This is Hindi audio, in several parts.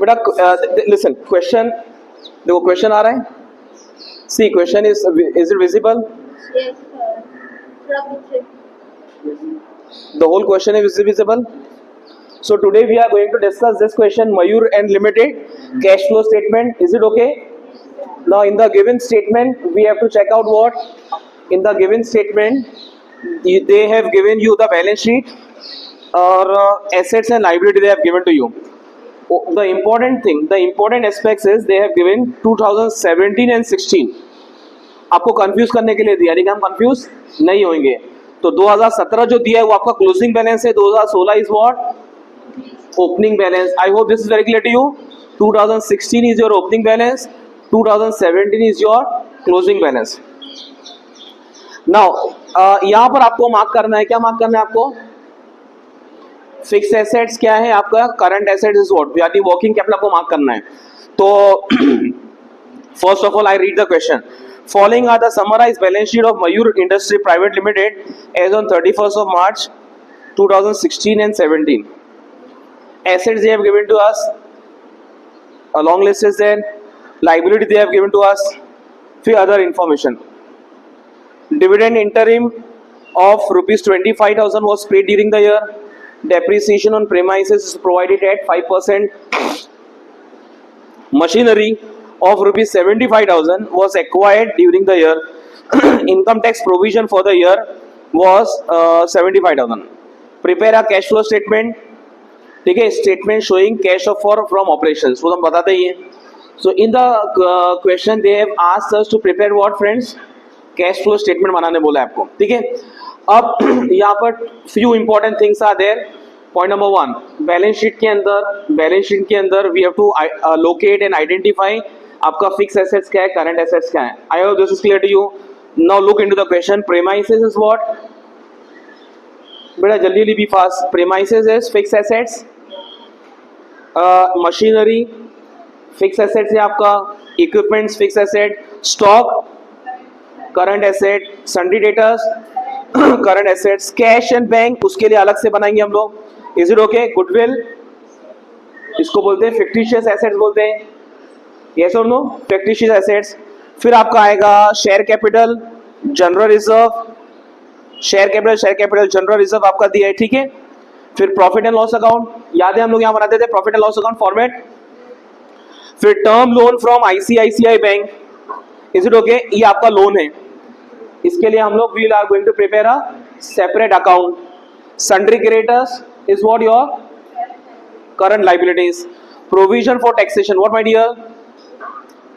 बेटा लिसन क्वेश्चन, देखो क्वेश्चन आ रहा है. See question is it visible? Yes, थोड़ा पीछे. The whole question is visible. So today we are going to discuss this question, Mayur and Limited cash flow statement. Is it okay? Now in the given statement we have to check out what? In the given statement they have given you the balance sheet or assets and liability they have given to you. The important thing, the important aspects is they have given 2017 and 16. आपको कंफ्यूज करने के लिए दिया, यानी कि हम कंफ्यूज नहीं होंगे. तो 2017 जो दिया है वो आपका क्लोजिंग बैलेंस है. 2016 is what? Opening balance. I hope this is very clear to you. 2016 is your opening balance, 2017 is your closing balance. Now यहां पर आपको मार्क करना है, क्या मार्क करना है आपको? फिक्स एसेट्स क्या है आपका? Current assets is what? यानी वर्किंग कैपिटल आपको मार्क करना है. तो first of all I read the question. Following are the summarized balance sheet of Mayur Industry Private Limited as on 31st of March 2016 and 17. Assets they have given to us, a long list is there. Liability they have given to us, few other information. Dividend interim of rupees 25,000 was paid during the year. Depreciation on premises is provided at 5%. Machinery of rupees 75,000 was acquired during the year. Income tax provision for the year was 75,000. Prepare a cash flow statement. ठीक है, statement showing cash for from operations. वो हम बताते ही हैं. So in the question they have asked us to prepare what friends? Cash flow statement बनाने बोला है आपको. ठीक है. अब यहाँ पर few important things are there. Point number 1, balance sheet के अंदर we have to locate and identify आपका फिक्स एसेट्स क्या है, करंट एसेट्स क्या है. I hope this is clear to you. Now look into the question. Premises is what? बेटा जल्दी be fast. Premises is fix assets. Machinery fix assets है आपका. Equipments fix asset. Stock current asset. Sundry debtors current assets. Cash and bank उसके लिए अलग से बनाएंगे हम लोग. Is it okay? गुडविल इसको बोलते हैं, फिक्टिशियस एसेट्स बोलते हैं. यस और नो? Fictitious assets. फिर आपका आएगा share capital, general reserve. Share capital general reserve आपका दिया है. ठीक है. फिर प्रॉफिट एंड लॉस अकाउंट, याद है हम लोग यहां बनाते थे profit and loss account format. फिर term loan from ICICI bank. Is it okay? ये आपका लोन है, इसके लिए हम लोग we are going to prepare a separate account. Sundry creditors is what? Your current liabilities. Provision for taxation, what my dear?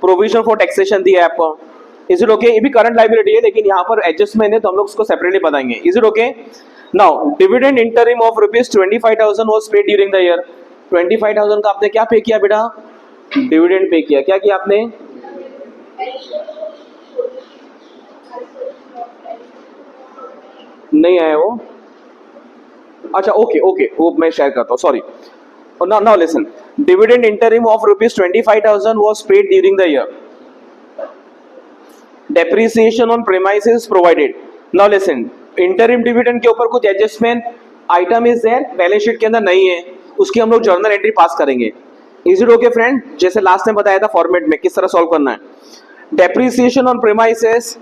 Provision for taxation दिया है आपको. Is it okay? ये भी करंट लाइबिलिटी है लेकिन यहाँ पर एडजस्टमेंट है तो हम लोग उसको सेपरेटली बताएंगे. Is it okay? Now dividend interim of rupees 25,000 was paid during the year. 25,000 का आपने क्या पे किया बेटा? डिविडेंड पे किया. क्या किया आपने? नहीं आया वो. अच्छा ओके ओके, वो मैं शेयर करता हूँ, sorry. Now listen. Dividend interim of rupees 25,000 was paid during the year. Depreciation on premises provided. Now listen. Interim dividend के ऊपर कुछ adjustment item is there, balance sheet के अंदर नहीं है, उसकी हम लोग जर्नल एंट्री पास करेंगे. Is it okay friend? जैसे लास्ट में बताया था फॉर्मेट में किस तरह सॉल्व करना है. Depreciation on premises,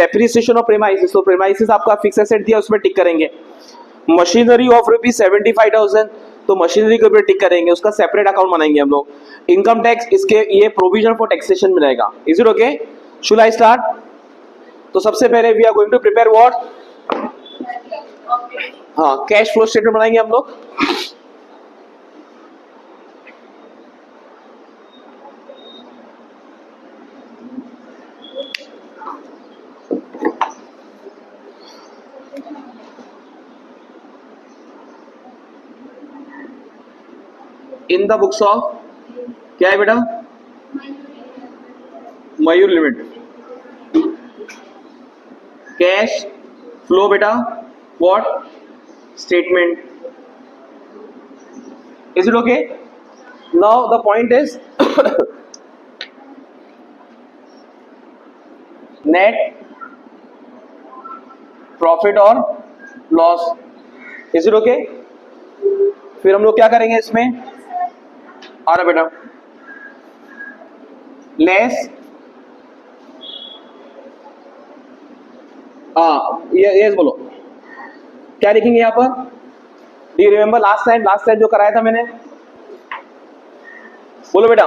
depreciation of premises, तो premises आपका फिक्स एसेट दिया उसमें टिक करेंगे. मशीनरी ऑफ रुपीज 75,000, तो मशीनरी के ऊपर टिक करेंगे, उसका सेपरेट अकाउंट बनाएंगे हम लोग. इनकम टैक्स इसके ये प्रोविजन फॉर टैक्सेशन में रहेगा. Is it okay? Should I start? तो सबसे पहले we are going to prepare what? हाँ, कैश फ्लो स्टेटमेंट बनाएंगे हम लोग. इन द बुक्स ऑफ क्या है बेटा? मयूर लिमिटेड. कैश फ्लो बेटा what? Statement. Is it okay? Now the point is net profit और लॉस. Is it okay? फिर हम लोग क्या करेंगे इसमें? आ रहा बेटा, लेस, हाँ ये बोलो क्या लिखेंगे यहाँ पर? Do you remember last time जो कराया था मैंने? बोलो बेटा,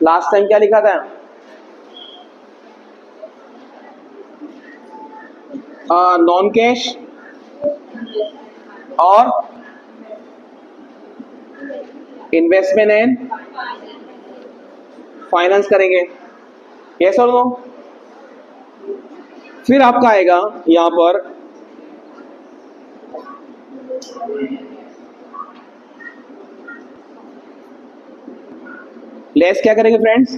लास्ट टाइम क्या लिखा था? नॉन कैश और इन्वेस्टमेंट एंड फाइनेंस करेंगे, यस और नो? फिर आपका आएगा यहां पर लेस क्या करेंगे friends?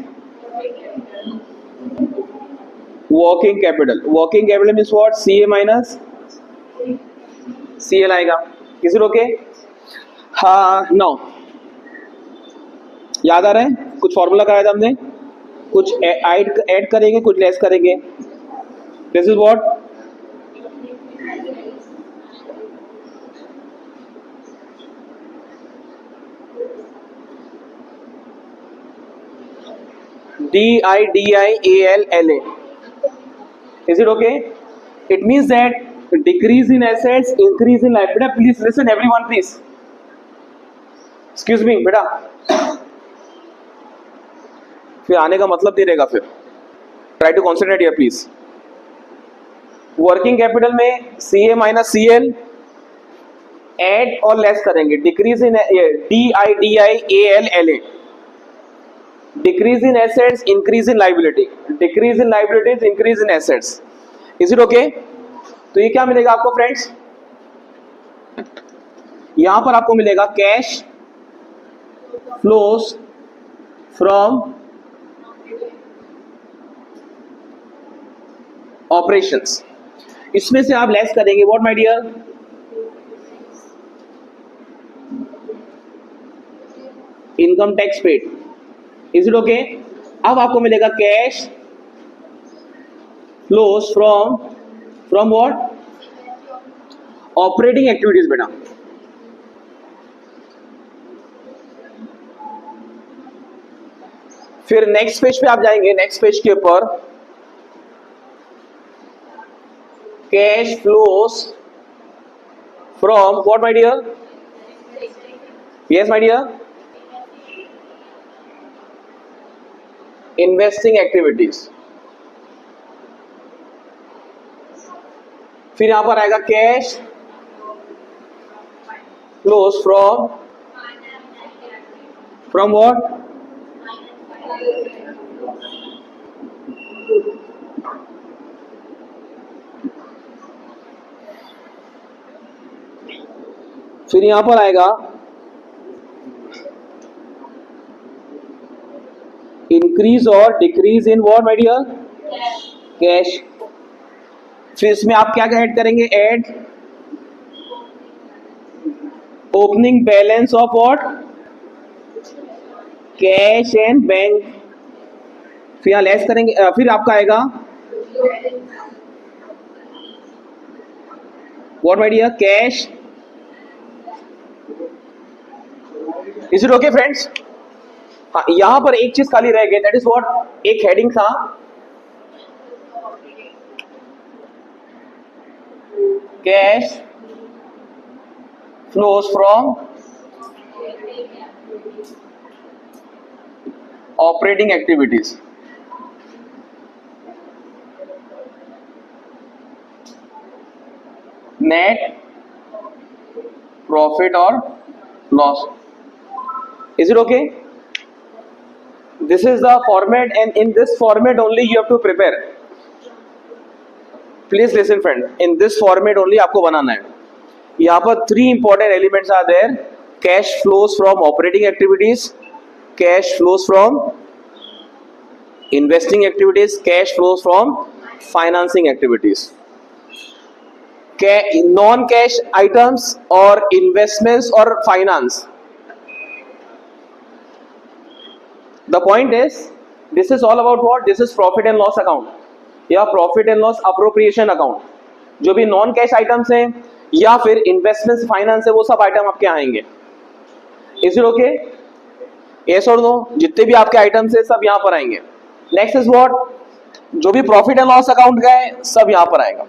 Working capital. Working capital means what? C A minus C L आएगा। Is it okay? हाँ नो, याद आ रहा है? कुछ फॉर्मूला कराया था हमने, कुछ ऐड करेंगे, कुछ लेस करेंगे। This is what? DIDIALLA. Is it okay? It means that decrease in assets, increase in liability. Please listen, everyone, please. Excuse me, बेटा। फिर आने का मतलब नहीं रहेगा फिर। Try to concentrate here, please. Working capital में CA माइनस CL ऐड और लेस करेंगे। Decrease in DIDIALLA. Decrease in assets, increase in liability. Decrease in liabilities, increase in assets. Is it okay? तो ये क्या मिलेगा आपको फ्रेंड्स? यहां पर आपको मिलेगा कैश फ्लोस फ्रॉम ऑपरेशंस। इसमें से आप लेस करेंगे what my dear? Income tax paid. Is it okay? अब आपको मिलेगा cash flows from what? Operating activities बेटा। फिर नेक्स्ट पेज पे आप जाएंगे, नेक्स्ट पेज के ऊपर cash flows from what my dear? Yes my dear, investing activities. फिर यहां पर आएगा कैश फ्लोस फ्रॉम व्हाट? फिर यहां पर आएगा इंक्रीज और decrease in what my dear? Cash. फिर इसमें आप क्या क्या ऐड करेंगे? Add opening balance of what? Cash and bank. फिर यहां लेस करेंगे, फिर आपका आएगा what my dear? Cash. Is it okay friends? हाँ, यहां पर एक चीज खाली रह गई, दैट इज व्हाट? एक हेडिंग था cash flows from operating activities. Net profit और loss. Is it okay? This is the format, and in this format only you have to prepare. Please listen friend, in this format only आपको बनाना है। यहाँ पर 3 important elements are there: cash flows from operating activities, cash flows from investing activities, cash flows from financing activities. Non-cash items or investments or finance. The point is, this is all about what? This is profit and loss account या profit and loss appropriation account. जो भी नॉन कैश आइटम्स हैं या फिर इन्वेस्टमेंट फाइनेंस है, वो सब आइटम आपके आएंगे। Is it okay? यस और नो? जितने भी आपके आइटम्स है सब यहाँ पर आएंगे। नेक्स्ट इज व्हाट, जो भी प्रॉफिट एंड लॉस अकाउंट का है सब यहाँ पर आएगा।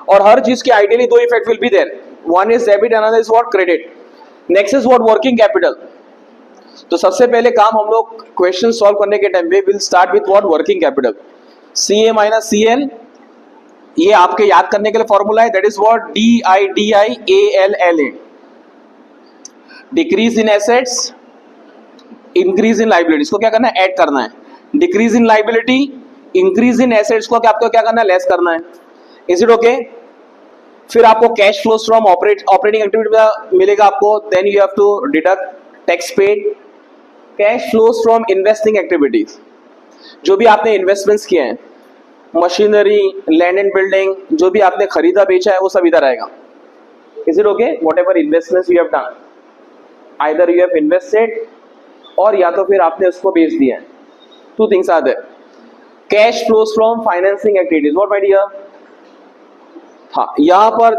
और हर चीज के आइडियली दो effect will be there, one is debit, another is what, credit. Next is what, working capital. तो सबसे पहले काम हम लोग क्वेश्चन सॉल्व करने के टाइम पे will start with what, working capital. C A minus C L, ये आपके याद करने के लिए फॉर्मूला है, that is what, DIDIALLA। Decrease in assets, increase in liabilities को क्या करना है, ऐड करना है। Decrease in liability, increase in assets को आपको क्या करना है, लेस करना है। Is it okay? फिर आपको cash flows from operating activity मिलेगा आपको, then you have to deduct tax paid. Cash flows from investing activities, जो भी आपने इन्वेस्टमेंट्स किए हैं, मशीनरी, लैंड एंड बिल्डिंग, जो भी आपने खरीदा बेचा है वो सब इधर आएगा। Is it okay? Whatever investments you have done, either you have invested और या तो फिर आपने उसको बेच दिया है। Two things are there. Cash flows from financing activities, what my dear? हाँ, यहाँ पर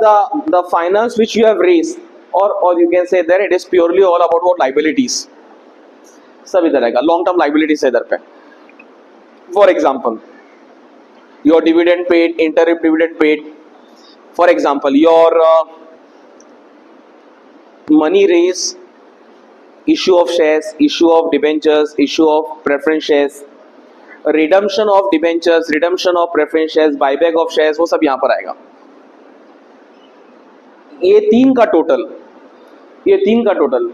the finance which you have raised और you can say that it is purely all about what, liabilities, सब इधर आएगा। लॉन्ग टर्म लाइबिलिटीज है इधर पे। For example your dividend paid, interim dividend paid, for example your money raise, issue of shares, issue of debentures, issue of preference shares, redemption of debentures, redemption of preference shares, buyback of shares, वो सब यहाँ पर आएगा। ये तीन का total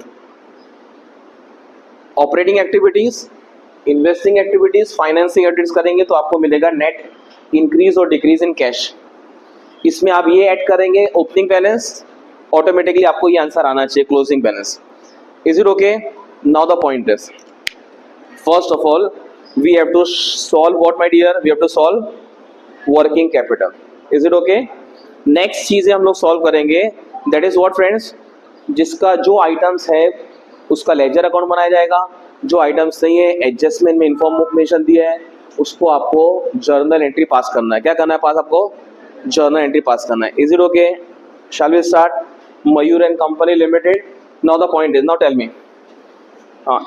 operating activities, investing activities, financing activities करेंगे तो आपको मिलेगा नेट इंक्रीज और डिक्रीज इन कैश। इसमें आप ये ऐड करेंगे ओपनिंग बैलेंस, ऑटोमेटिकली आपको ये आंसर आना चाहिए, closing balance. Is it okay? Now the point is, first of all, we have to solve what, my dear? We have to solve working capital. Is it okay? Next चीजें हम लोग solve करेंगे, that is what friends? जिसका जो आइटम्स है उसका लेजर अकाउंट बनाया जाएगा, जो आइटम्स नहीं है एडजस्टमेंट में इंफॉर्मेशन दिया है उसको आपको जर्नल एंट्री पास करना है। क्या करना है पास? आपको जर्नल एंट्री पास करना है। Is it okay? Shall we start? Mayur and company limited. Now the point is, now tell me,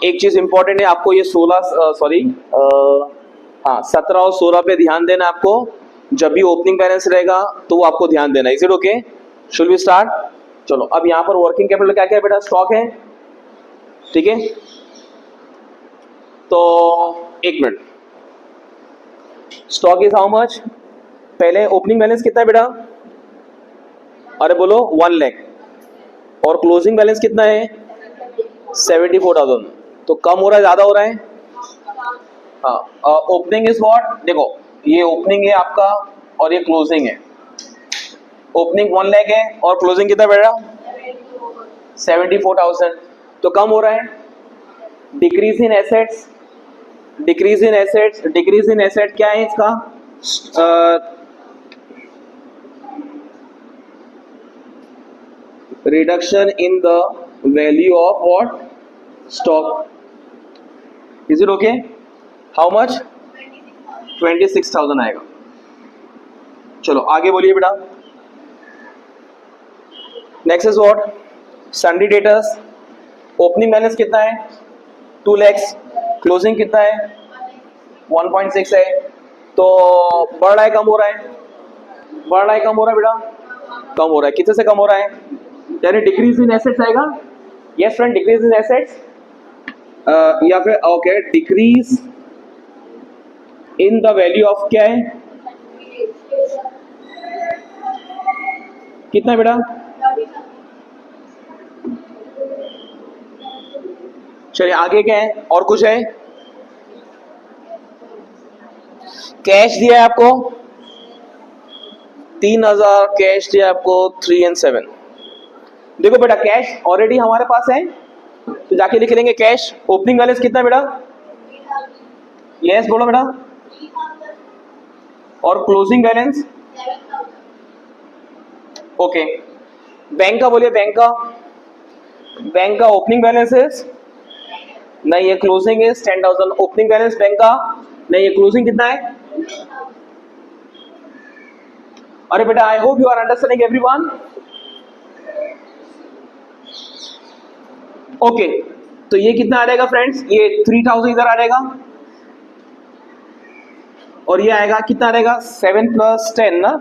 एक चीज इंपॉर्टेंट है, आपको ये 17 और 16 पे ध्यान देना है आपको। जब भी ओपनिंग बैलेंस रहेगा तो वो आपको ध्यान देना है। Is it okay? Should we start? चलो, अब यहाँ पर वर्किंग कैपिटल क्या क्या है बेटा? स्टॉक है, ठीक है। तो एक minute, stock is how much? पहले ओपनिंग बैलेंस कितना है बेटा? अरे बोलो, 1 लाख। और क्लोजिंग बैलेंस कितना है? 74,000। तो कम हो रहा है, ज्यादा हो रहा है? हाँ, ओपनिंग इज व्हाट, देखो ये ओपनिंग है आपका और ये क्लोजिंग है। ओपनिंग 1 लाख है और क्लोजिंग कितना बेटा? 74,000। तो कम हो रहा है। Decrease in assets, decrease in assets, decrease in asset क्या है इसका? reduction in the value of what? Stock. Is it okay? How much? 26,000 आएगा। चलो आगे बोलिए बेटा। Next is what? सन्डी debtors. Opening balance कितना है? 2 लाख। क्लोजिंग कितना है? 1.6 है। तो बढ़ रहा है कम हो रहा है? बढ़ रहा है कम हो रहा है बेटा? कम हो रहा है। कितने से कम हो रहा है? यानी डिक्रीज इन एसेट्स आएगा। Yes friend, decrease in assets या फिर okay, decrease in the value of क्या है? कितना बेटा? चलिए आगे क्या है? और कुछ है? कैश दिया है आपको 3,000, कैश दिया आपको 3 and 7। देखो बेटा, कैश ऑलरेडी हमारे पास है तो जाके लिख लेंगे कैश। ओपनिंग बैलेंस कितना बेटा? यस बोलो बेटा। और क्लोजिंग बैलेंस? ओके। बैंक का बोलिए, बैंक का। बैंक का ओपनिंग बैलेंस इज नहीं, ये closing is 10,000। Opening balance bank का नहीं, ये क्लोजिंग कितना है? अरे बेटा, I hope you are understanding everyone. Okay, तो ये कितना आ जाएगा फ्रेंड्स, ये 3000 इधर आ जाएगा और ये आएगा कितना आ जाएगा 7 + 10 ना,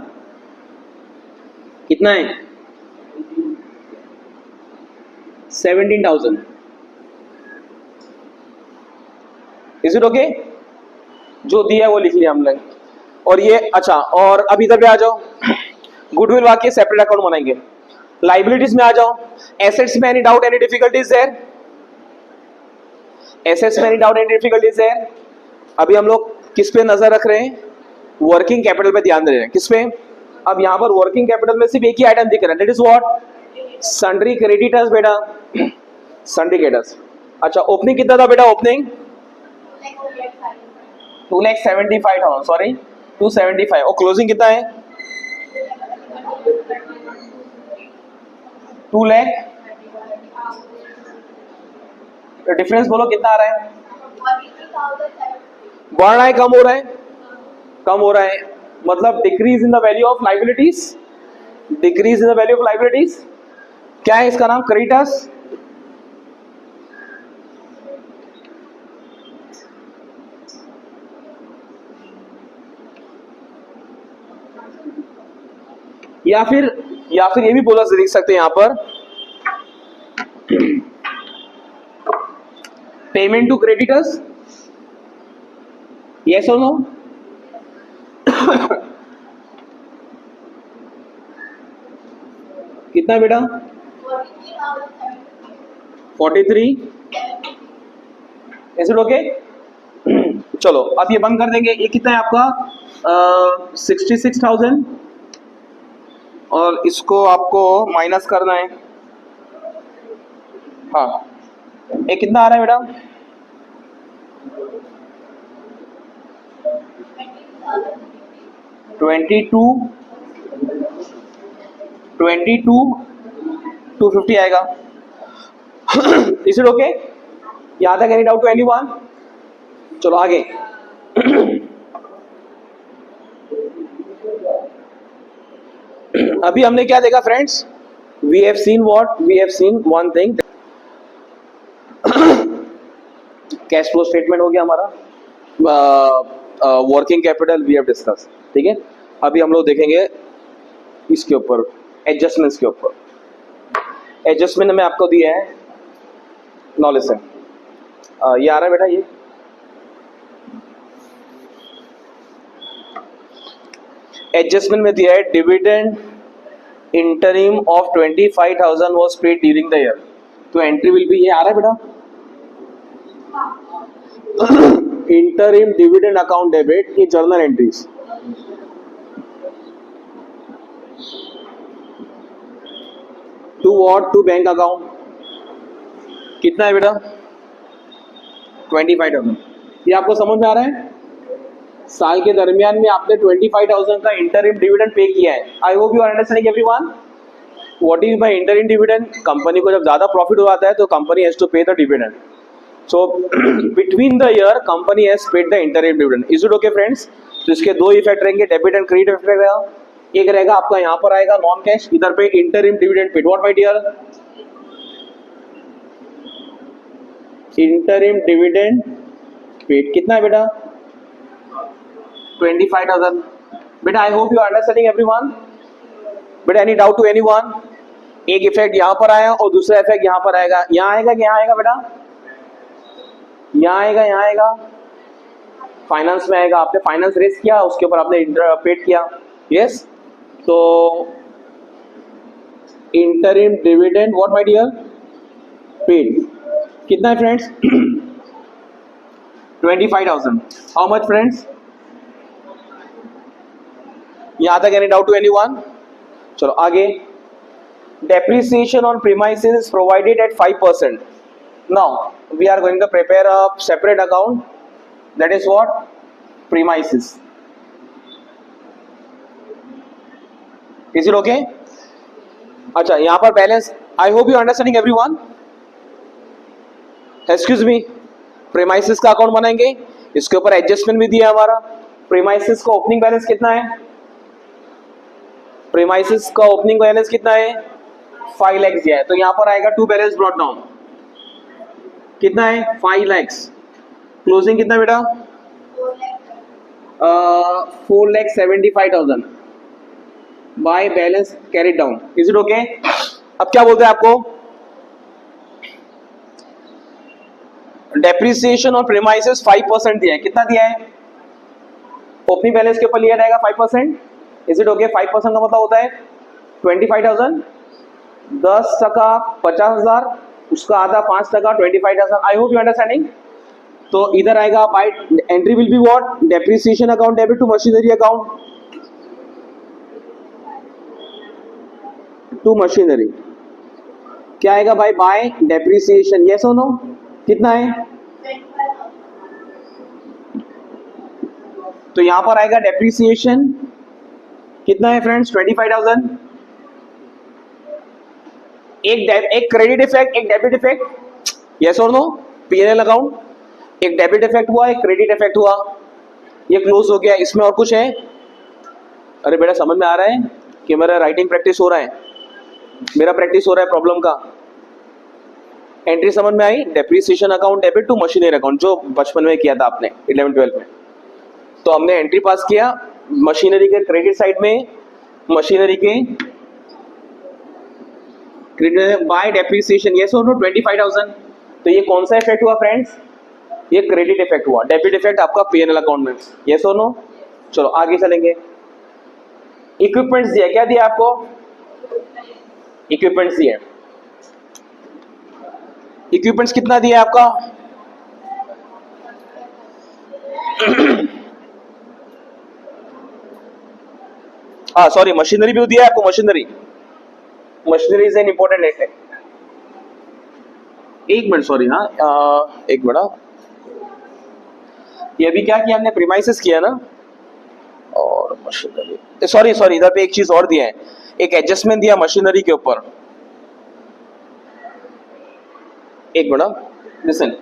कितना है 17,000। Is it okay? जो दिया है वो लिख लिया हमने। और ये अच्छा, और अब इधर पे आ जाओ, गुडविल वाक्य सेपरेट अकाउंट बनाएंगे। लाइबिलिटीज में आ जाओ, एसेट्स में any doubt any difficulties there, assets में any doubt any difficulties there. अभी हम लोग किस पे नजर रख रहे हैं, वर्किंग कैपिटल पे ध्यान दे रहे हैं, किस पे? अब यहां पर वर्किंग कैपिटल में सिर्फ एक ही आइटम दिख रहा है, that is what, sundry creditors बेटा, सन्ड्री क्रेडिटर्स। अच्छा, ओपनिंग कितना था बेटा, ओपनिंग 2,75,000, सॉरी 275, और क्लोजिंग कितना है 2 लाख। डिफरेंस बोलो कितना आ रहा है, बढ़ रहा है कम हो रहा है, कम हो रहा है, मतलब decrease in the value of liabilities, decrease in the value of liabilities. क्या है इसका नाम, क्रेडिटर्स। या फिर ये भी बोला देख सकते हैं यहां पर, पेमेंट टू क्रेडिटर्स, यस और नो। कितना बेटा 43, इज इट ओके? चलो अब ये बंद कर देंगे। ये कितना है आपका 66,000, और इसको आपको माइनस करना है। हाँ, ये कितना आ रहा है बेटा, 22,250 आएगा। Is it okay? यहां तक एनी डाउट टू एनीवन? चलो आगे। अभी हमने क्या देखा friends, we have seen what, we have seen one thing, cash flow statement हो गया हमारा, working capital we have discuss, ठीक है। अभी हम लोग देखेंगे इसके ऊपर, एडजस्टमेंट्स के ऊपर। एडजस्टमेंट में आपको दिया है, नॉलेज से ये आ रहा है बेटा, ये एडजस्टमेंट में दिया है, dividend interim of 25,000 was paid during the year, तो एंट्री विल बी, ये आ रहा है बेटा, इंटरिम डिविडेंड अकाउंट डेबिट, ये journal entries. To what, to bank account, कितना है बेटा 25,000। ये आपको समझ में आ रहा है? साल के दरमियान में आपने 25,000 का इंटरिम डिविडेंड पे किया है। I hope you are understanding everyone. What is my interim dividend? Company को जब ज्यादा प्रॉफिट हो जाता है तो company has to pay the dividend. So between the year company has paid the interim dividend. Is it okay friends? तो इसके दो इफेक्ट रहेंगे, डेबिट एंड क्रेडिट इफेक्ट रहेगा। एक रहेगा आपका यहाँ पर आएगा नॉन कैश, इधर पे interim dividend paid. What my dear? Interim dividend paid कितना है बेटा 25,000। बेटा I hope you are understanding everyone. बेटा एनी डाउट टू एनीवन? एक इफेक्ट यहाँ पर आया और दूसरा इफेक्ट यहाँ पर आएगा। यहाँ आएगा कि यहाँ आएगा बेटा? यहाँ आएगा, यहाँ आएगा, फाइनेंस में आएगा। आपने फाइनेंस रेस किया, उसके ऊपर आपने पेड किया, यस। तो interim dividend what my dear paid कितना है फ्रेंड्स 25,000। How much friends? यहां तक एनी डाउट टू एनीवन? चलो आगे। Depreciation on premises is provided at 5%. Now we are going to prepare a separate account, that is what, premises. Is it okay? अच्छा, यहाँ पर balance, I hope you understanding everyone. Excuse me, premises का अकाउंट बनाएंगे, इसके ऊपर एडजस्टमेंट भी दिया है हमारा। प्रीमाइसेस का ओपनिंग बैलेंस कितना है? प्रीमाइसेस का ओपनिंग बैलेंस कितना है 5 लाख दिया है, तो यहाँ पर आएगा टू बैलेंस ब्रॉट डाउन। कितना है 5 lakhs। क्लोजिंग कितना बेटा 4,75,000 by balance carry down. Is it okay? अब क्या बोलते हैं आपको, डेप्रिसिएशन और प्रीमाइसेस 5% दिया है। कितना दिया है? ओपनिंग बैलेंस के ऊपर लिया जाएगा 5%। Is it okay? 5% का मतलब होता है 25,000, 10% 50,000, उसका आधा 5% 25,000। I hope you understanding. तो इधर आएगा by entry will be what, depreciation account debit to machinery account to machinery. क्या आएगा भाई? By depreciation. यस और नो? कितना है? तो यहां पर आएगा डेप्रिसिएशन कितना है फ्रेंड्स 25,000। एक क्रेडिट इफेक्ट, एक डेबिट इफेक्ट। यस और नो? पीएनएल अकाउंट एक डेबिट इफेक्ट हुआ, एक क्रेडिट इफेक्ट हुआ, ये क्लोज हो गया। इसमें और कुछ है? अरे बेटा समझ में आ रहा है कि मेरा राइटिंग प्रैक्टिस हो रहा है, मेरा प्रैक्टिस हो रहा है प्रॉब्लम का। एंट्री समझ में आई? Depreciation account debit to machinery account, जो बचपन में किया था आपने 11-12 में। तो हमने एंट्री पास किया मशीनरी के क्रेडिट साइड में, मशीनरी के बाय डेप्रिसिएशन। यस और नो? 25,000। तो ये कौन सा इफेक्ट हुआ फ्रेंड्स? ये क्रेडिट इफेक्ट हुआ। डेबिट इफेक्ट आपका पीएनएल अकाउंट में। यस और नो? चलो आगे चलेंगे। इक्विपमेंट्स दिया, क्या दिया आपको? इक्विपमेंट्स दिए। इक्विपमेंट्स कितना दिया आपका? हाँ सॉरी, मशीनरी भी दिया है आपको। Machinery, machinery is an important asset. एक मिनट सॉरी, हाँ एक मिनट। ये अभी क्या किया हमने? प्रीमाइसेस किया ना, और मशीनरी, सॉरी सॉरी, इधर पे एक चीज और दिया है, एक एडजस्टमेंट दिया मशीनरी के ऊपर। एक मिनट लिसन,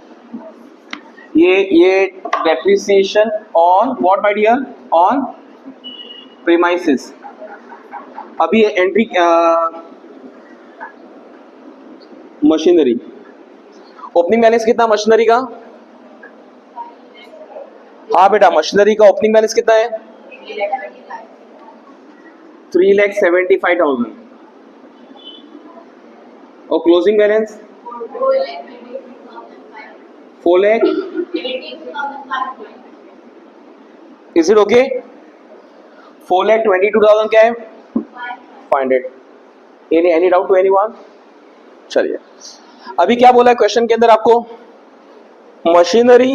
ये depreciation on what my dear? On premises. अभी एंट्री मशीनरी, ओपनिंग बैलेंस कितना मशीनरी का? हाँ बेटा, मशीनरी का ओपनिंग बैलेंस कितना है? 3,75,000। और closing balance 4 lakh. Is it okay? 4,22,000 क्या है? 500। Any doubt to anyone? चलिए, अभी क्या बोला है क्वेश्चन के अंदर आपको? Machinery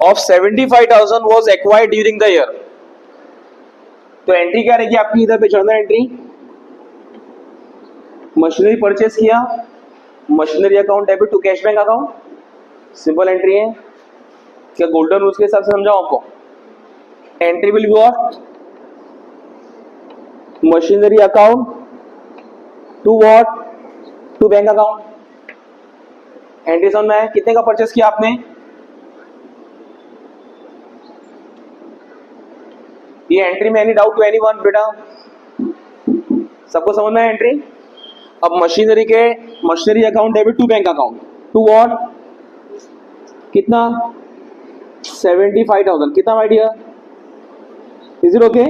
of 75,000 was acquired during the year. तो एंट्री क्या रहेगी आपकी इधर पे? जर्नल एंट्री, मशीनरी परचेस किया, machinery account debit to cash bank account, simple entry है। क्या गोल्डन रूल्स के हिसाब से समझाऊं आपको? Entry will be what, machinery account to what, to bank account. Entry समझ में है? कितने का परचेस किया आपने? ये एंट्री में एनी डाउट टू एनीवन बेटा? सबको समझ में है एंट्री? अब मशीनरी के, machinery account debit to bank account to what, कितना? 75,000। कितना my dear? Is it okay?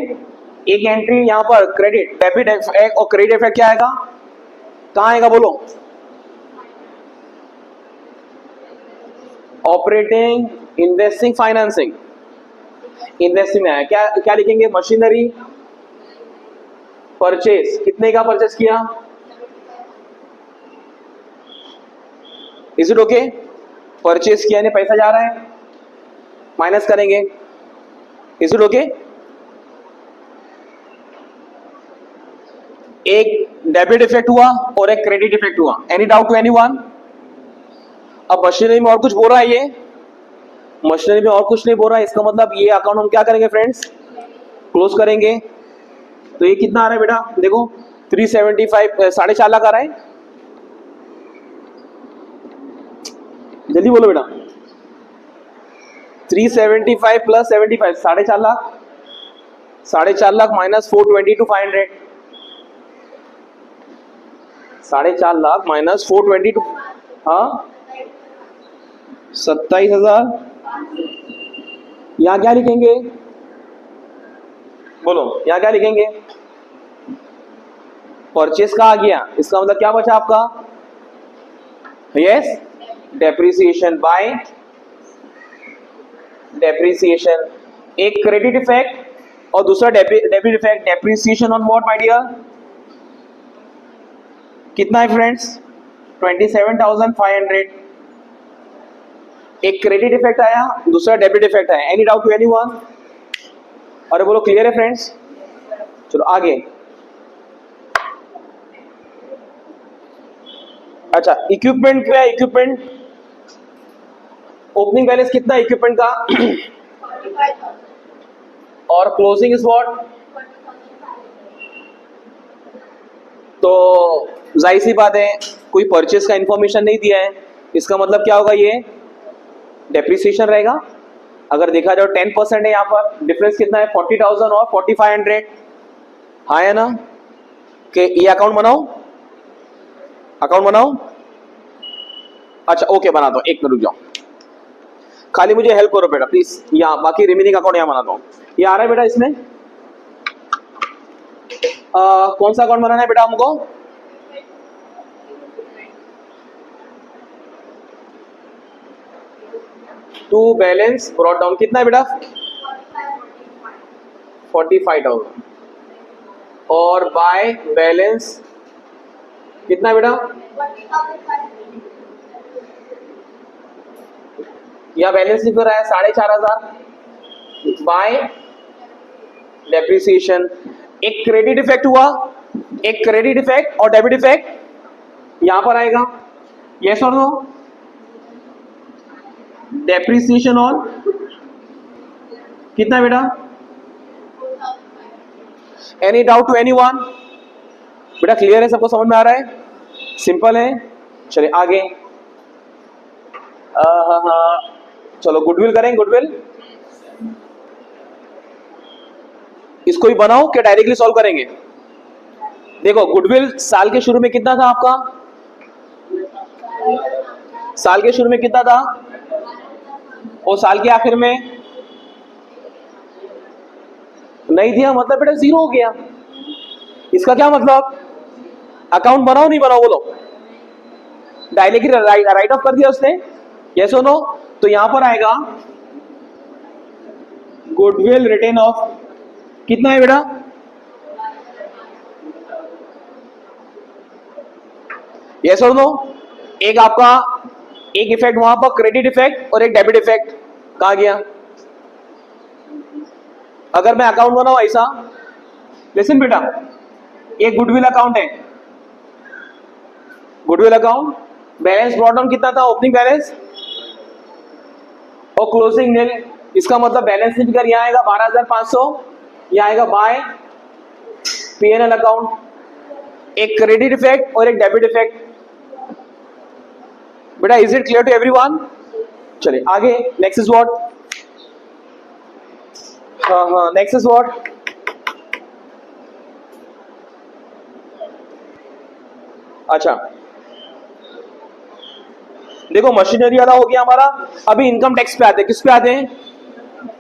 एक एंट्री यहां पर क्रेडिट, डेबिट और क्रेडिट इफेक्ट क्या आएगा? कहां आएगा बोलो? Operating, investing, financing. इन्वेस्टिंग में आया क्या? क्या लिखेंगे? मशीनरी परचेस, कितने का परचेस किया? Is it okay? परचेस किया ने पैसा जा रहा है, माइनस करेंगे। Is it okay? एक डेबिट इफेक्ट हुआ और एक क्रेडिट इफेक्ट हुआ। Any doubt to anyone? अब मशीनरी में और कुछ बोल रहा है ये? मशीनरी में और कुछ नहीं बोल रहा है, इसका मतलब ये अकाउंट हम क्या करेंगे फ्रेंड्स? क्लोज करेंगे। तो ये कितना आ रहा है बेटा? देखो 375, 4.5 लाख आ रहा है। जल्दी बोलो बेटा। 375 plus 75, 4.5 lakh. 4.5 lakh minus 422 500, 4.5 lakh minus 422 हाँ 27,000। यहाँ क्या लिखेंगे, बोलो यहाँ क्या लिखेंगे, परचेस का आ गया, इसका मतलब क्या बचा आपका, यस डेप्रिसिएशन बाय डेप्रिसिएशन। एक क्रेडिट इफेक्ट और दूसरा debit effect. Depreciation on what my dear, कितना है फ्रेंड्स, 27,500। एक क्रेडिट इफेक्ट आया, दूसरा डेबिट इफेक्ट आया। Any doubt to anyone? अरे बोलो क्लियर है फ्रेंड्स? चलो आगे। अच्छा इक्विपमेंट क्या है, इक्विपमेंट ओपनिंग बैलेंस कितना है इक्विपमेंट का और क्लोजिंग इज व्हाट, तो जाहिर सी बात है कोई परचेस का इंफॉर्मेशन नहीं दिया है, इसका मतलब क्या होगा, ये डेप्रिसिएशन रहेगा। अगर देखा जाए 10% है यहाँ पर, डिफरेंस कितना है 40,000 और 4,500। हाँ है ना, कि ये अकाउंट बनाओ, अकाउंट बनाओ। अच्छा ओके बना दो, एक मिनट रुक जाओ, खाली मुझे हेल्प करो बेटा प्लीज। यहाँ बाकी रिमेनिंग अकाउंट यहाँ बना दो। ये आ रहा है बेटा इसमें, कौन सा अकाउंट बनाना है बेटा हमको, टू बैलेंस ब्रॉट डाउन कितना है बेटा 45,000 और बाय बैलेंस कितना है बेटा, या बैलेंस लिख रहा है 4,500 बाय डेप्रिसिएशन। एक क्रेडिट इफेक्ट हुआ, एक क्रेडिट इफेक्ट और डेबिट इफेक्ट यहां पर आएगा, यस और नो। डेप्रिसिएशन ऑन कितना है बेटा, एनी डाउट टू एनीवन? बेटा क्लियर है, सबको समझ में आ रहा है, सिंपल है। चलिए आगे। हाँ चलो गुडविल करें, गुडविल इसको ही बनाओ कि डायरेक्टली सॉल्व करेंगे। देखो गुडविल साल के शुरू में कितना था आपका, साल के शुरू में कितना था और साल के आखिर में नहीं दिया, मतलब बेटा जीरो हो गया। इसका क्या मतलब, अकाउंट बनाओ नहीं बनाओ बोलो, डायरेक्टली राइट ऑफ कर दिया उसने, यस और नो। तो यहां पर आएगा गुडविल रिटर्न ऑफ कितना है बेटा, यस और नो। एक आपका एक इफेक्ट वहां पर क्रेडिट इफेक्ट और एक डेबिट इफेक्ट कहा गया। अगर मैं अकाउंट बनाऊं ऐसा, लिसन बेटा, एक गुडविल अकाउंट है, goodwill account balance brought down कितना था, ओपनिंग बैलेंस और क्लोजिंग नील। इसका मतलब बैलेंस शीट कर यहाँ आएगा 12,500, यहाँ आएगा बाय पीएनएल अकाउंट, एक क्रेडिट इफेक्ट और एक डेबिट इफेक्ट। बेटा is it clear to everyone? चलिए आगे, नेक्स्ट इज व्हाट, हाँ नेक्स्ट इज व्हाट, अच्छा देखो मशीनरी वाला हो गया हमारा। अभी इनकम टैक्स पे आते हैं, किस पे आते हैं,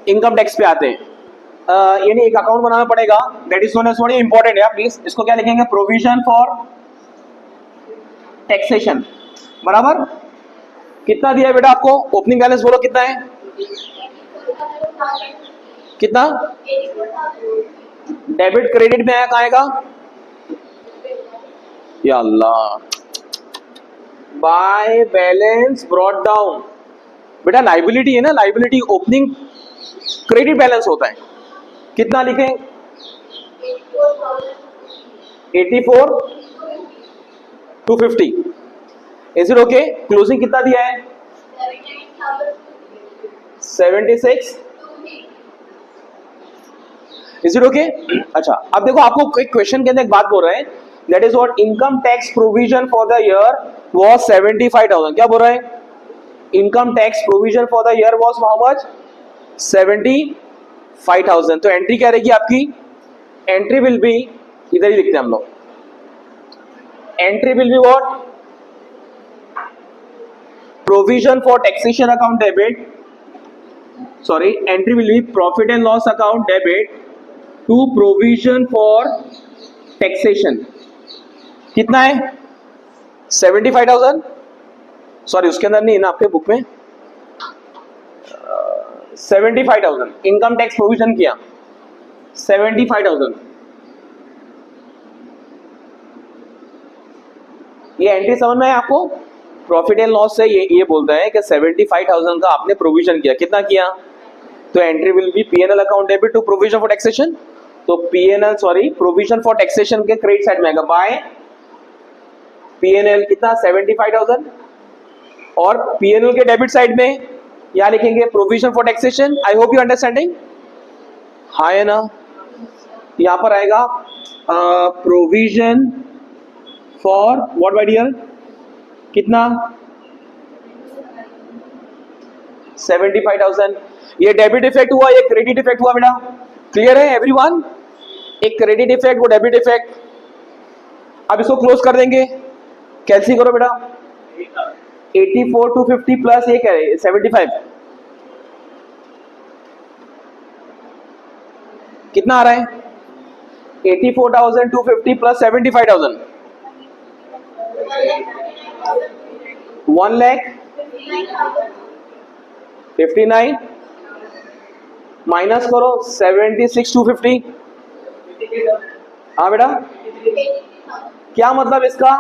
इनकम टैक्स पे आते हैं। यानी एक अकाउंट बनाना पड़ेगा, that is known as what, important है प्लीज, इसको क्या लिखेंगे, प्रोविजन फॉर टैक्सेशन, बराबर। कितना दिया है बेटा आपको, ओपनिंग बैलेंस बोलो कितना है, कितना, डेबिट क्रेडिट में आया, कहाँ आएगा, या अल्लाह, बाय बैलेंस ब्रॉट डाउन। बेटा लाइबिलिटी है ना, लाइबिलिटी ओपनिंग क्रेडिट बैलेंस होता है, कितना लिखें 84,250, इज इट ओके। क्लोजिंग कितना दिया है 76, इज इट ओके। अच्छा अब देखो आपको एक क्वेश्चन के अंदर एक बात बोल रहे हैं, that is what, income tax provision for the year was 75,000। क्या बोल रहे हैं, income tax provision for the year was how much, 75,000। तो एंट्री क्या रहेगी आपकी, एंट्री विल बी, इधर ही लिखते हैं हम लोग, entry will be what, provision for taxation account debit, sorry, entry will be profit and loss account debit to provision for taxation. कितना है? 75,000. सॉरी, उसके अंदर नहीं है ना आपके बुक में. 75,000 इनकम टैक्स प्रोविजन किया. 75,000. ये एंट्री समझ में है आपको? प्रॉफिट एंड लॉस से ये बोलता है कि 75,000 का आपने प्रोविजन किया. कितना किया? तो entry will be PNL account debit to provision for taxation. तो PNL sorry provision for taxation के क्रेडिट साइड में आएगा बाय पीएनएल. कितना? 75,000. और पीएनएल के डेबिट साइड में यहां लिखेंगे provision for taxation. I hope you understanding. हाँ है ना? यहां पर आएगा provision for what my dear? कितना? 75,000. ये डेबिट इफेक्ट हुआ, ये क्रेडिट इफेक्ट हुआ बेटा. क्लियर है एवरीवन? एक क्रेडिट इफेक्ट, वो डेबिट इफेक्ट. अब इसको क्लोज कर देंगे. कैंसिल करो बेटा. 84,250 प्लस ये क्या है? 75. कितना आ रहा है? 84,250 प्लस 75,000. 1,59,000 माइनस करो 76,250. हाँ बेटा, क्या मतलब इसका?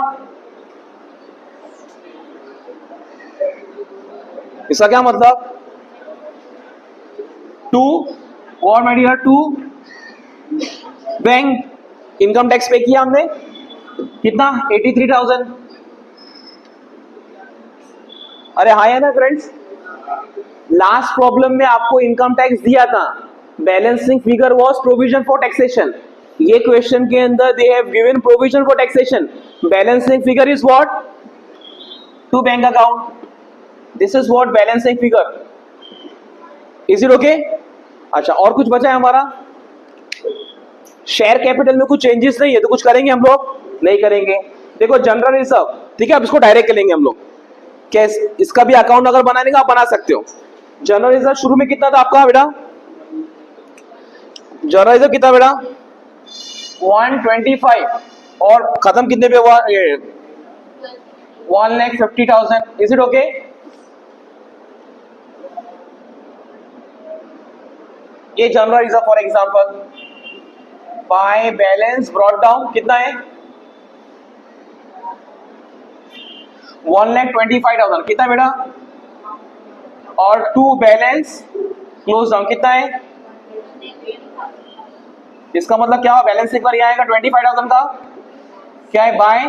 इसका क्या मतलब? 2 और my dear 2 bank income tax pay किया हमने. कितना? 83,000. अरे हाँ है ना फ्रेंड्स? लास्ट प्रॉब्लम में आपको इनकम टैक्स दिया था. Balancing figure was provision for taxation. ये क्वेश्चन के अंदर they have given provision for taxation. Balancing figure is what? To bank account. This is what balancing figure. Is it okay? अच्छा, और कुछ बचा है हमारा? शेयर कैपिटल में कुछ चेंजेस नहीं है, तो कुछ करेंगे हम लोग? नहीं करेंगे. देखो जनरल रिजर्व, ठीक है, अब इसको डायरेक्ट कर लेंगे हम लोग. कैसे? इसका भी अकाउंट अगर बनाने का आप बना सकते हो. जनरल रिजर्व शुरू में कितना था आपका बेटा? जनरल रिजर्व कितना बेटा? 125. और खत्म कितने पे हुआ? 1,50,000. Is it okay? ये general reserve for example by balance brought down कितना है? 1,25,000. कितना बेटा? और टू बैलेंस क्लोज डाउन कितना है? इसका मतलब क्या? बैलेंस एक बार यहां आएगा 25,000 का. क्या है? By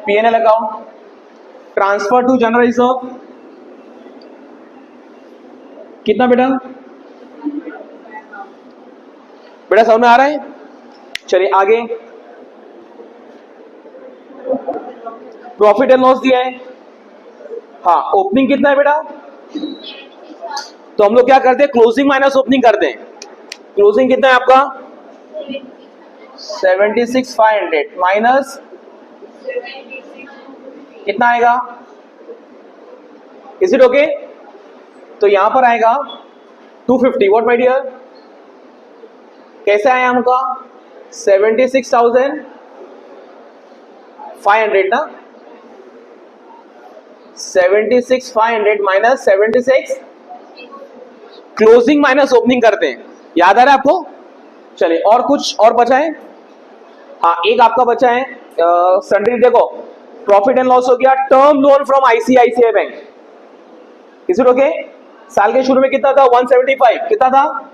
PNL account transfer to general reserve. कितना बेटा? बेटा समझ में आ रहा है? चलिए आगे. प्रॉफिट एंड लॉस दिया है. हाँ, ओपनिंग कितना है बेटा? तो हम लोग क्या करते हैं? क्लोजिंग माइनस ओपनिंग करते हैं. क्लोजिंग कितना है आपका? 76,500 माइनस कितना आएगा? Is it okay? तो यहां पर आएगा 250. What my dear? कैसे आया हमका? 76,500 ना. 76,500 माइनस 76. क्लोजिंग माइनस ओपनिंग करते हैं. याद आ रहा है आपको? चलिए, और कुछ और बचा है? हाँ, एक आपका बचा है सन्ड्री. देखो, प्रॉफिट एंड लॉस हो गया. Term loan from ICICI bank. Is it okay? साल के शुरू में कितना था? 175. कितना था?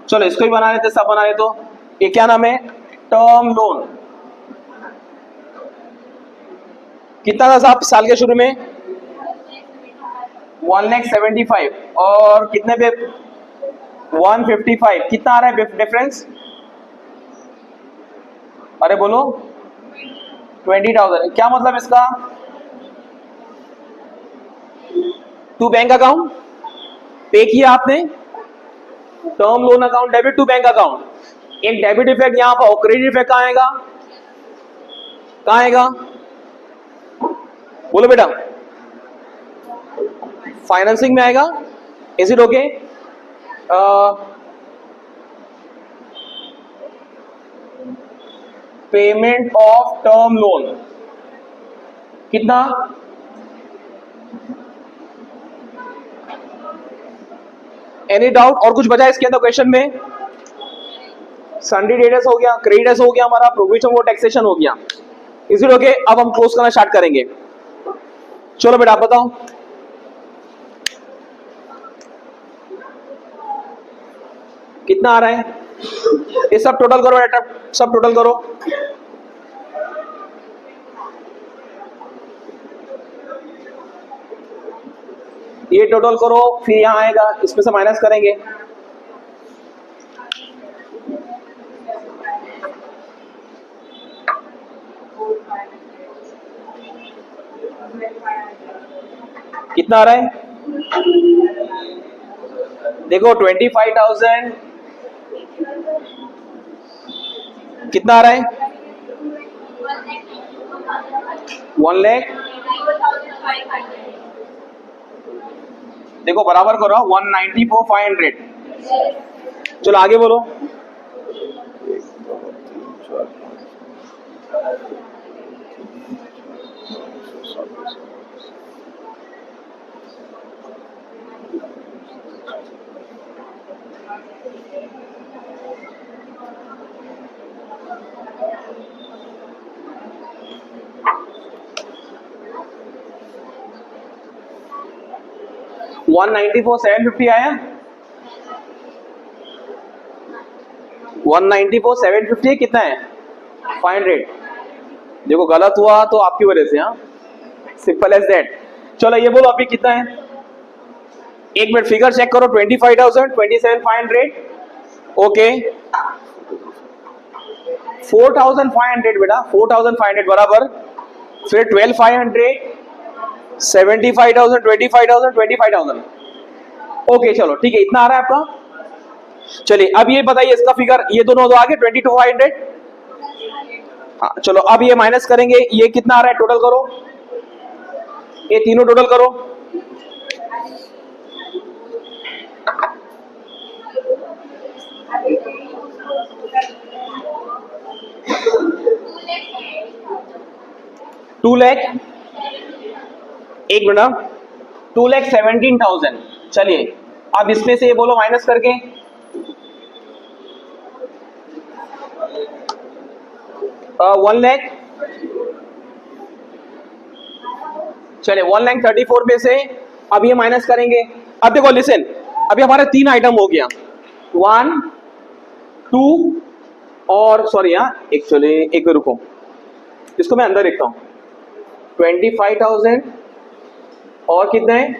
चलो इसको ही बना लेते, सब बना लेते. तो ये क्या नाम है? Term loan. कितना था साहब साल के शुरू में? 1,75,000. और कितने पे? 155. कितना आ रहा है डिफरेंस? अरे बोलो. 20,000. क्या मतलब इसका? टू बैंक अकाउंट पे किया आपने. Term loan account debit to bank account. एक डेबिट इफेक्ट यहां पर, क्रेडिट इफेक्ट कहां आएगा? बोलो बेटा. फाइनेंसिंग में आएगा. Is it okay? Payment of term loan कितना? Any doubt? और कुछ बचा इसके अंदर क्वेश्चन में? सन्डी डेटर्स हो गया, क्रेडिटर्स हो गया, हमारा प्रोविजन फॉर टैक्सेशन हो गया. Is it okay? अब हम क्लोज करना स्टार्ट करेंगे. चलो बेटा आप बताओ. कितना आ रहा है? ये सब टोटल करो बेटा, सब टोटल करो. ये टोटल करो, फिर यहां आएगा, इसमें से माइनस करेंगे. कितना आ रहा है? देखो 25,000. कितना आ रहा है? 1 लाख. देखो बराबर करो, 194,500. चलो आगे बोलो. वन 194,750 आया. 194,750 कितना है? 500. देखो गलत हुआ तो आपकी वजह से. हाँ, सिंपल एज दैट. चलो ये बोलो अभी कितना है? एक मिनट फिगर चेक करो. 25,000, 27,500. ओके 4,500 बेटा, 4,500 बराबर. फिर 12,500, 75,000, 25,000, 25,000. ओके चलो ठीक है, इतना आ रहा है आपका. चलिए अब ये बताइए इसका फिगर, ये दोनों दो आगे 22,500. हाँ चलो अब ये माइनस करेंगे. ये कितना आ रहा है? टोटल करो, ये तीनों टोटल करो. टू लैख. एक मिनट, 2,17,000. चलिए अब इसमें से ये बोलो माइनस करके. वन लैख. चलिए 1,34,000 में से अब ये माइनस करेंगे. अब देखो लिसन, अभी हमारे 3 आइटम हो गया. 1, 2 और सॉरी यहाँ एक्चुअली एक मिनट रुको, इसको मैं अंदर लिखता हूँ. 25,000 और कितना है?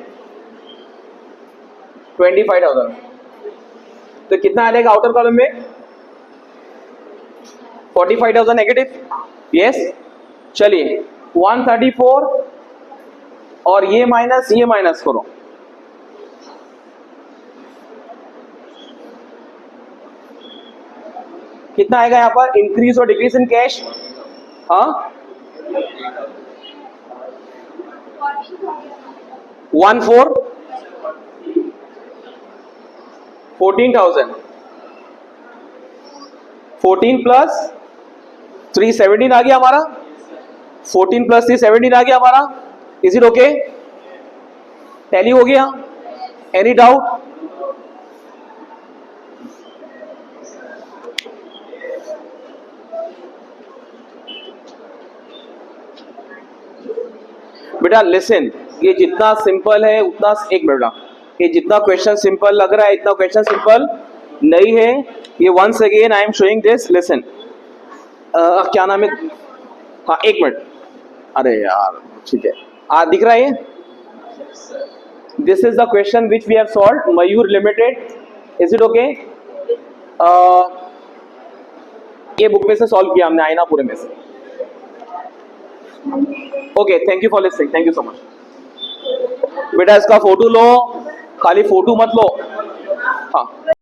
25,000. तो कितना आएगा आउटर कॉलम में? 45,000 नेगेटिव. यस. चलिए 134 और ये माइनस करो. कितना आएगा यहाँ पर? इंक्रीज और डिक्रीज इन कैश. हाँ 14, 14,000. 14 प्लस 3 17 आ गया हमारा. 14 प्लस 3 17 आ गया हमारा. Is it okay? टैली हो गया? Any doubt? बेटा लिसन, ये जितना सिंपल है उतना, एक मिनट, ये जितना क्वेश्चन सिंपल लग रहा है इतना क्वेश्चन सिंपल नहीं है. ये once again I am showing this. Listen, क्या नाम है? हाँ एक मिनट. अरे यार ठीक है, दिख रहा है ये. This is the question which we have solved, Mayur limited. Is it okay? ये बुक में से सॉल्व किया हमने, आईनापुरे में से. Okay thank you for listening. Thank you so much. बेटा इसका फोटो लो, खाली फोटो मत लो. हाँ